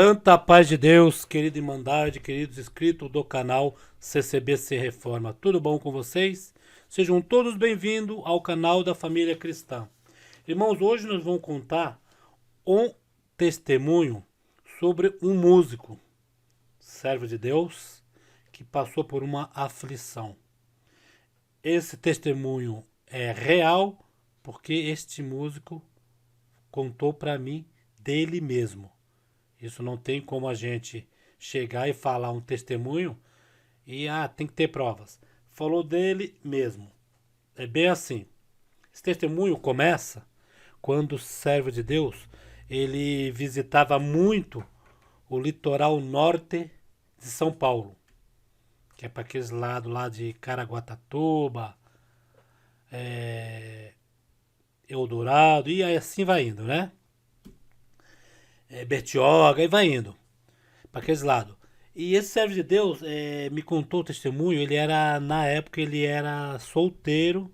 Santa paz de Deus, querida Irmandade, queridos inscritos do canal CCBC Reforma. Tudo bom com vocês? Sejam todos bem-vindos ao canal da Família Cristã. Irmãos, hoje nós vamos contar um testemunho sobre um músico, servo de Deus, que passou por uma aflição. Esse testemunho é real porque este músico contou para mim dele mesmo. Isso não tem como a gente chegar e falar um testemunho e tem que ter provas. Falou dele mesmo. É bem assim. Esse testemunho começa quando o servo de Deus ele visitava muito o litoral norte de São Paulo, que é para aqueles lados lá de Caraguatatuba, Eldorado, e aí assim vai indo, né? Bertioga, e vai indo para aqueles lados. E esse servo de Deus me contou o testemunho. Ele era, na época, ele era solteiro,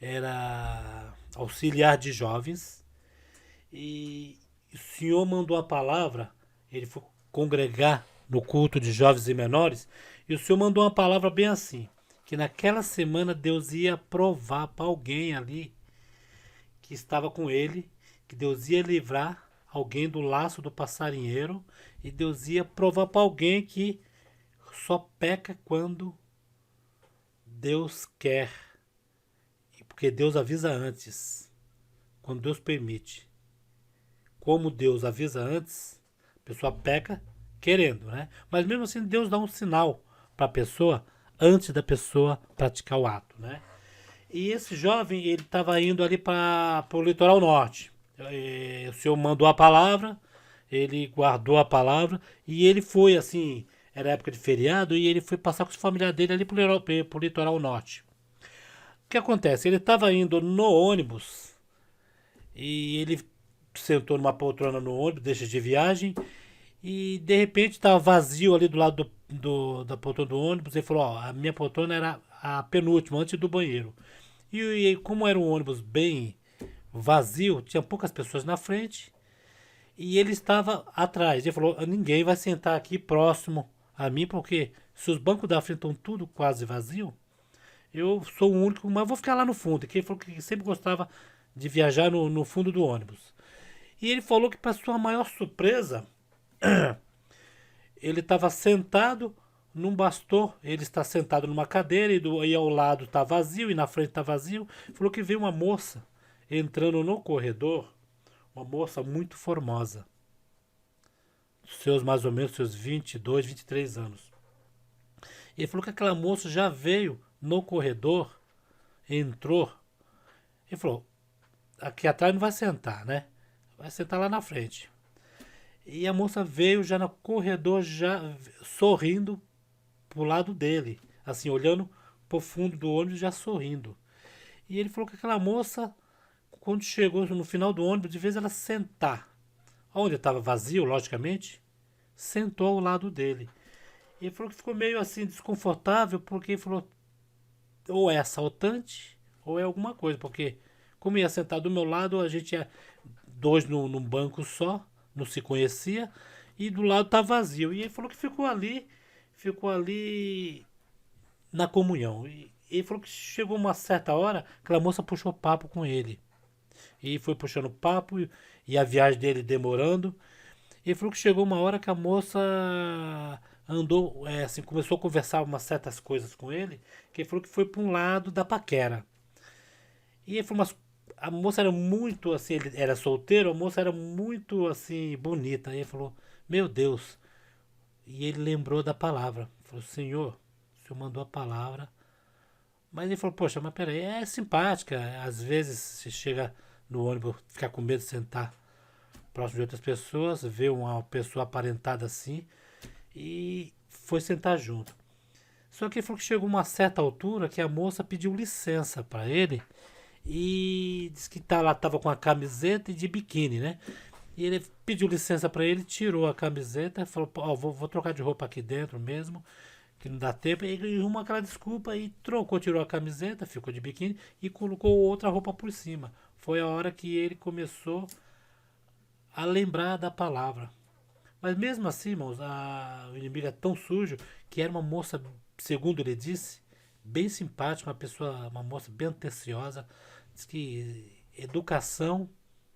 era auxiliar de jovens. E o Senhor mandou a palavra, ele foi congregar no culto de jovens e menores. E o Senhor mandou uma palavra bem assim: que naquela semana Deus ia provar para alguém ali que estava com ele, que Deus ia livrar alguém do laço do passarinheiro, e Deus ia provar para alguém que só peca quando Deus quer, porque Deus avisa antes, quando Deus permite. Como Deus avisa antes, a pessoa peca querendo, né? Mas mesmo assim Deus dá um sinal para a pessoa antes da pessoa praticar o ato, né? E esse jovem, ele estava indo ali para o litoral norte. O Senhor mandou a palavra, ele guardou a palavra e ele foi assim, era época de feriado, e ele foi passar com os familiares dele ali pro litoral norte. O que acontece? Ele estava indo no ônibus e ele sentou numa poltrona no ônibus, deixa de viagem, e de repente estava vazio ali do lado da poltrona do ônibus. Ele falou: ó, a minha poltrona era a penúltima, antes do banheiro. E como era um ônibus bem vazio, tinha poucas pessoas na frente e ele estava atrás. Ele falou: ninguém vai sentar aqui próximo a mim, porque se os bancos da frente estão tudo quase vazio, eu sou o único, mas vou ficar lá no fundo. Que ele falou que sempre gostava de viajar no fundo do ônibus. E ele falou que, para sua maior surpresa, ele estava sentado num bastor. Ele está sentado numa cadeira e ao lado está vazio e na frente está vazio. Falou que veio uma moça entrando no corredor, uma moça muito formosa, seus mais ou menos seus 22, 23 anos. Ele falou que aquela moça já veio no corredor, entrou. Ele falou: aqui atrás não vai sentar, né? Vai sentar lá na frente. E a moça veio já no corredor, já sorrindo pro lado dele, assim, olhando pro fundo do ônibus, já sorrindo. E ele falou que aquela moça, quando chegou no final do ônibus, de vez ela sentar onde estava vazio, logicamente, sentou ao lado dele. E ele falou que ficou meio assim desconfortável, porque ele falou: ou é assaltante ou é alguma coisa, porque como ia sentar do meu lado, a gente ia dois num banco só, não se conhecia, e do lado tá vazio. E ele falou que ficou ali na comunhão. E ele falou que chegou uma certa hora, aquela moça puxou papo com ele. E foi puxando papo e a viagem dele demorando. Ele falou que chegou uma hora que a moça andou, assim, começou a conversar umas certas coisas com ele, que ele falou que foi para um lado da paquera. E ele falou: mas a moça era muito assim, ele era solteiro, a moça era muito assim, bonita. Aí ele falou: meu Deus. E ele lembrou da palavra. Falou: Senhor, o Senhor mandou a palavra. Mas ele falou: poxa, mas peraí, é simpática. Às vezes você chega no ônibus, fica com medo de sentar próximo de outras pessoas, vê uma pessoa aparentada assim, e foi sentar junto. Só que ele falou que chegou uma certa altura que a moça pediu licença para ele e disse que lá estava com a camiseta e de biquíni, né? E ele pediu licença para ele, tirou a camiseta e falou: ó, vou trocar de roupa aqui dentro mesmo, que não dá tempo. E ele arrumou aquela desculpa e trocou, tirou a camiseta, ficou de biquíni e colocou outra roupa por cima. Foi a hora que ele começou a lembrar da palavra. Mas mesmo assim, irmãos, o inimigo é tão sujo que era uma moça, segundo ele disse, bem simpática, uma moça bem atenciosa. Diz que educação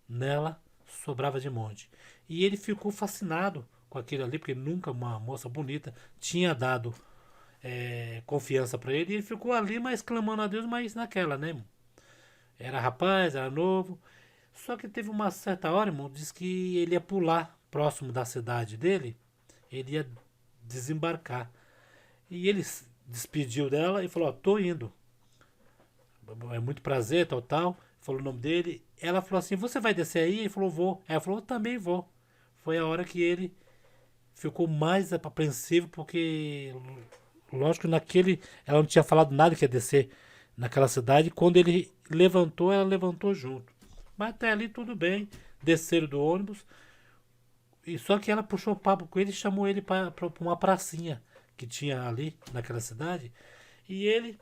nela sobrava de monte. E ele ficou fascinado com aquilo ali, porque nunca uma moça bonita tinha dado confiança para ele. E ele ficou ali, mas clamando a Deus, mas naquela, né, irmão? Era rapaz, era novo. Só que teve uma certa hora, irmão, diz que ele ia pular próximo da cidade dele, ele ia desembarcar. E ele despediu dela e falou: ó, tô indo. É muito prazer, tal, tal. Falou o nome dele. Ela falou assim: você vai descer aí? Ele falou: vou. Ela falou: eu também vou. Foi a hora que ele ficou mais apreensivo, porque, lógico, naquele. Ela não tinha falado nada que ia descer naquela cidade. Quando ele levantou, ela levantou junto. Mas até ali tudo bem. Desceram do ônibus. E só que ela puxou papo com ele e chamou ele para uma pracinha que tinha ali naquela cidade. E ele,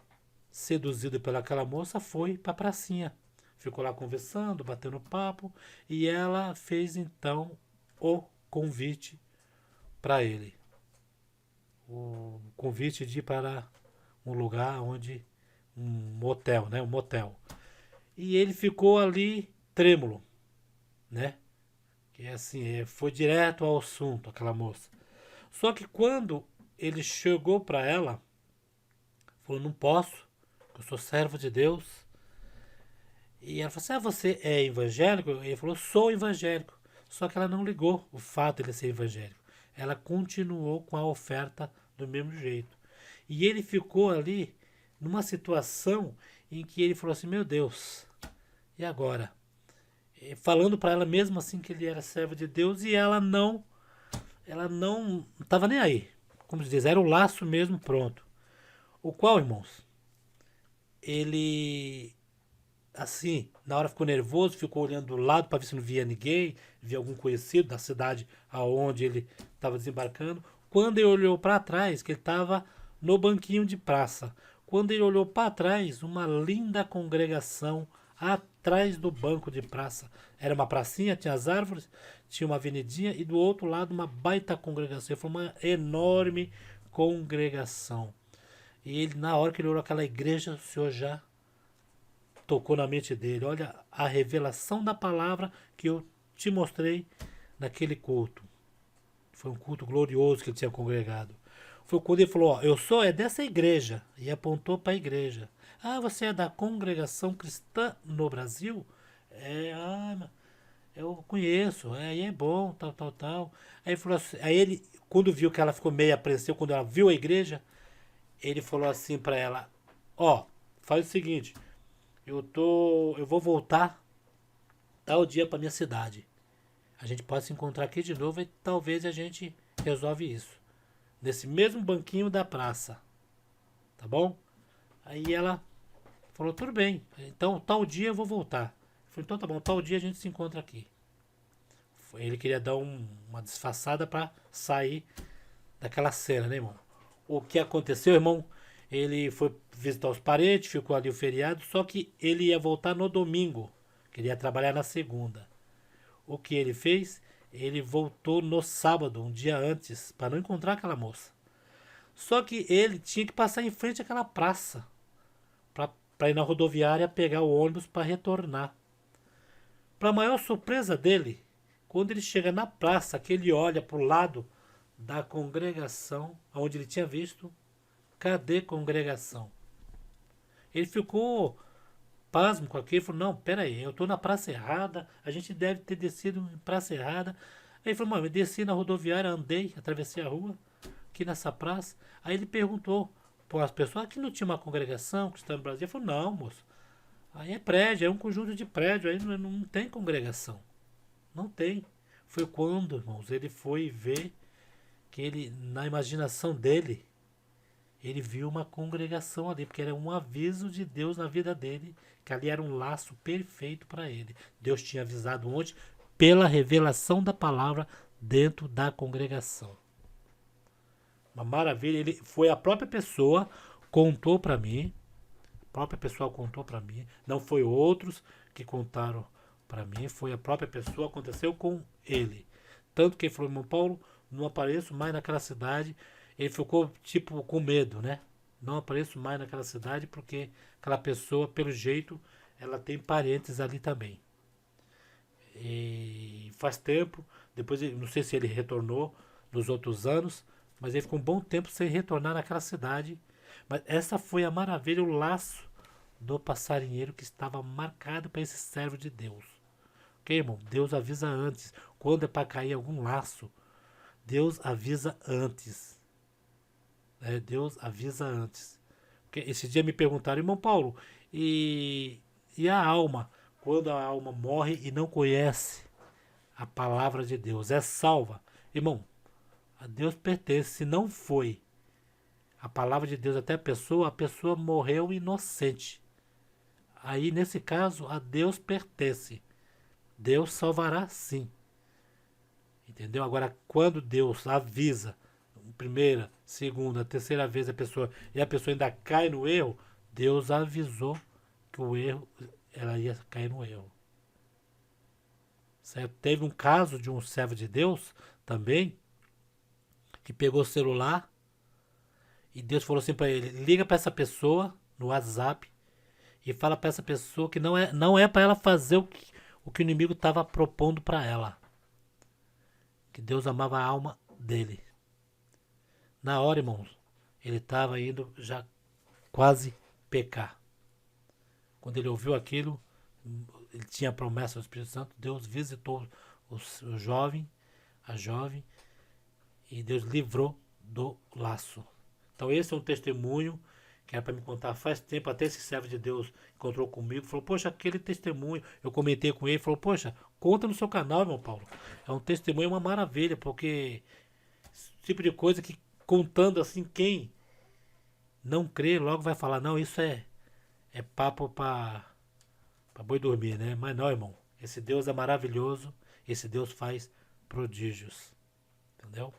seduzido pelaquela moça, foi para a pracinha. Ficou lá conversando, batendo papo. E ela fez então o convite para ele. O convite de ir para um lugar onde. Um motel, né? Um motel. E ele ficou ali trêmulo, né? Que é assim, foi direto ao assunto, aquela moça. Só que quando ele chegou para ela, falou: não posso, eu sou servo de Deus. E ela falou assim: ah, você é evangélico? Ele falou: sou evangélico. Só que ela não ligou o fato de ele ser evangélico. Ela continuou com a oferta do mesmo jeito. E ele ficou ali numa situação em que ele falou assim: meu Deus, e agora? Falando para ela mesmo assim que ele era servo de Deus, e ela não estava nem aí. Como se diz, era o laço mesmo pronto. O qual, irmãos, ele, assim, na hora ficou nervoso, ficou olhando do lado para ver se não via ninguém, via algum conhecido da cidade aonde ele estava desembarcando. Quando ele olhou para trás, que ele estava no banquinho de praça. Quando ele olhou para trás, uma linda congregação atrás do banco de praça. Era uma pracinha, tinha as árvores, tinha uma avenidinha e do outro lado uma baita congregação. Foi uma enorme congregação. E ele, na hora que ele olhou aquela igreja, o Senhor já tocou na mente dele. Olha a revelação da palavra que eu te mostrei naquele culto. Foi um culto glorioso que ele tinha congregado. Foi quando ele falou: ó, eu sou dessa igreja. E apontou para a igreja. Ah, você é da congregação cristã no Brasil? Eu conheço, aí é bom, tal, tal, tal. Aí, falou assim, aí ele, quando viu que ela ficou meio apreensiva, quando ela viu a igreja, ele falou assim para ela: ó, faz o seguinte, eu vou voltar tal dia para minha cidade. A gente pode se encontrar aqui de novo e talvez a gente resolve isso. Nesse mesmo banquinho da praça, tá bom? Aí ela falou: tudo bem, então tal dia eu vou voltar. Eu falei: então tá bom, tal dia a gente se encontra aqui. Ele queria dar uma disfarçada para sair daquela cena, né, irmão? O que aconteceu, irmão? Ele foi visitar os parentes, ficou ali o feriado, só que ele ia voltar no domingo, queria trabalhar na segunda. O que ele fez? Ele voltou no sábado, um dia antes, para não encontrar aquela moça. Só que ele tinha que passar em frente àquela praça para ir na rodoviária pegar o ônibus para retornar. Para maior surpresa dele, quando ele chega na praça, que ele olha para o lado da congregação, onde ele tinha visto, cadê congregação? Ele ficou pasmo com aquilo, falou: não, peraí, eu estou na praça errada, a gente deve ter descido em praça errada. Aí ele falou: mano, eu desci na rodoviária, andei, atravessei a rua, aqui nessa praça. Aí ele perguntou para as pessoas: aqui não tinha uma congregação cristã no Brasil? Ele falou: não, moço, aí é prédio, é um conjunto de prédio, aí não tem congregação. Não tem. Foi quando, irmãos, ele foi ver que ele, na imaginação dele, ele viu uma congregação ali, porque era um aviso de Deus na vida dele, que ali era um laço perfeito para ele. Deus tinha avisado ontem pela revelação da palavra dentro da congregação. Uma maravilha, ele foi a própria pessoa contou para mim, a própria pessoa contou para mim, não foi outros que contaram para mim, foi a própria pessoa, aconteceu com ele. Tanto que ele falou: irmão Paulo, não apareço mais naquela cidade. Ele ficou tipo com medo, né? Não apareço mais naquela cidade porque aquela pessoa, pelo jeito, ela tem parentes ali também. E faz tempo, depois não sei se ele retornou nos outros anos, mas ele ficou um bom tempo sem retornar naquela cidade. Mas essa foi a maravilha, o laço do passarinheiro que estava marcado para esse servo de Deus. Ok, irmão? Deus avisa antes. Quando é para cair algum laço, Deus avisa antes. Deus avisa antes. Porque esse dia me perguntaram, irmão Paulo, e a alma? Quando a alma morre e não conhece a palavra de Deus, é salva. Irmão, a Deus pertence. Se não foi a palavra de Deus até a pessoa morreu inocente. Aí, nesse caso, a Deus pertence. Deus salvará sim. Entendeu? Agora, quando Deus avisa, primeira, segunda, terceira vez e a pessoa ainda cai no erro, Deus avisou que o erro, ela ia cair no erro. Certo? Teve um caso de um servo de Deus também, que pegou o celular e Deus falou assim para ele: liga para essa pessoa no WhatsApp e fala para essa pessoa que não é para ela fazer o que o inimigo estava propondo para ela. Que Deus amava a alma dele. Na hora, irmãos, ele estava indo já quase pecar. Quando ele ouviu aquilo, ele tinha a promessa do Espírito Santo, Deus visitou o jovem, a jovem, e Deus livrou do laço. Então esse é um testemunho que era para me contar faz tempo, até esse servo de Deus encontrou comigo, falou, poxa, aquele testemunho, eu comentei com ele, falou, poxa, conta no seu canal, irmão Paulo. É um testemunho, uma maravilha, porque esse tipo de coisa que contando assim, quem não crê, logo vai falar, não, isso é papo para boi dormir, né? Mas não, irmão, esse Deus é maravilhoso, esse Deus faz prodígios, entendeu?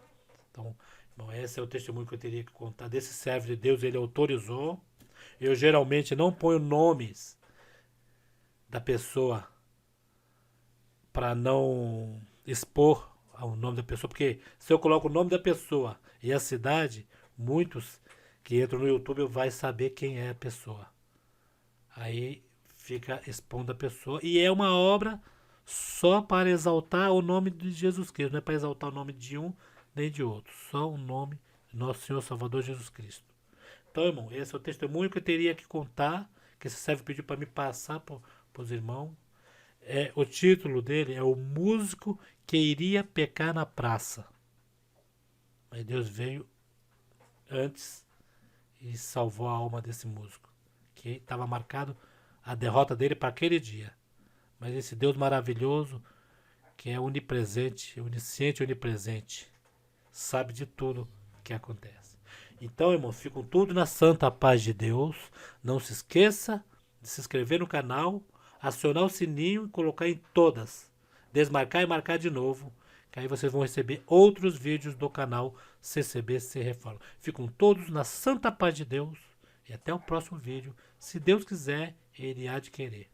Então, bom, esse é o testemunho que eu teria que contar desse servo de Deus, ele autorizou. Eu geralmente não ponho nomes da pessoa para não expor o nome da pessoa, porque se eu coloco o nome da pessoa e a cidade, muitos que entram no YouTube vai saber quem é a pessoa. Aí fica expondo a pessoa e é uma obra só para exaltar o nome de Jesus Cristo, não é para exaltar o nome de um nem de outro, só o nome de nosso Senhor Salvador Jesus Cristo. Então, irmão, esse é o testemunho que eu teria que contar, que esse servo pediu para me passar para os irmãos. O título dele é O Músico que Iria Pecar na Praça. Mas Deus veio antes e salvou a alma desse músico, que estava marcado a derrota dele para aquele dia. Mas esse Deus maravilhoso, que é onipresente, onisciente e onipresente, sabe de tudo que acontece. Então, irmãos, ficam tudo na santa paz de Deus. Não se esqueça de se inscrever no canal, acionar o sininho e colocar em todas. Desmarcar e marcar de novo, que aí vocês vão receber outros vídeos do canal CCBC Reforma. Ficam todos na santa paz de Deus e até o próximo vídeo. Se Deus quiser, Ele há de querer.